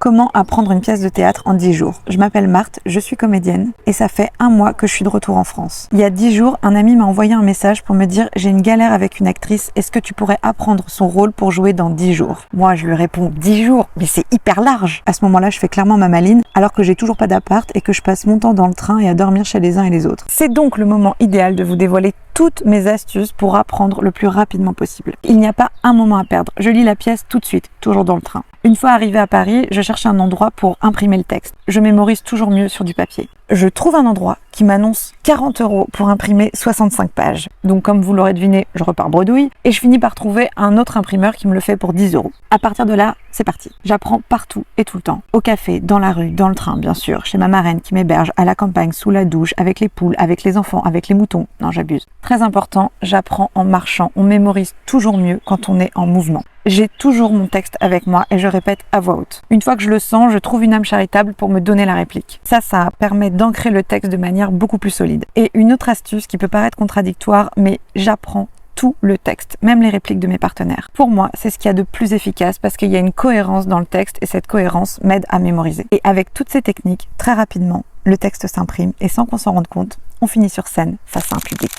Comment apprendre une pièce de théâtre en 10 jours? Je m'appelle Marthe, je suis comédienne et ça fait 1 mois que je suis de retour en France. Il y a 10 jours, un ami m'a envoyé un message pour me dire « J'ai une galère avec une actrice, est-ce que tu pourrais apprendre son rôle pour jouer dans 10 jours ?» Moi, je lui réponds « 10 jours? Mais c'est hyper large !» À ce moment-là, je fais clairement ma maline alors que j'ai toujours pas d'appart et que je passe mon temps dans le train et à dormir chez les uns et les autres. C'est donc le moment idéal de vous dévoiler toutes mes astuces pour apprendre le plus rapidement possible. Il n'y a pas un moment à perdre. Je lis la pièce tout de suite, toujours dans le train. Une fois arrivée à Paris, je cherche un endroit pour imprimer le texte. Je mémorise toujours mieux sur du papier. Je trouve un endroit qui m'annonce 40 € pour imprimer 65 pages. Donc comme vous l'aurez deviné, je repars bredouille et je finis par trouver un autre imprimeur qui me le fait pour 10 €. À partir de là, c'est parti. J'apprends partout et tout le temps. Au café, dans la rue, dans le train, bien sûr, chez ma marraine qui m'héberge, à la campagne, sous la douche, avec les poules, avec les enfants, avec les moutons. Non, j'abuse. Très important, j'apprends en marchant. On mémorise toujours mieux quand on est en mouvement. J'ai toujours mon texte avec moi et je répète à voix haute. Une fois que je le sens, je trouve une âme charitable pour me donner la réplique. Ça permet d'ancrer le texte de manière beaucoup plus solide. Et une autre astuce qui peut paraître contradictoire, mais j'apprends tout le texte, même les répliques de mes partenaires. Pour moi, c'est ce qu'il y a de plus efficace parce qu'il y a une cohérence dans le texte et cette cohérence m'aide à mémoriser. Et avec toutes ces techniques, très rapidement, le texte s'imprime et sans qu'on s'en rende compte, on finit sur scène face à un public.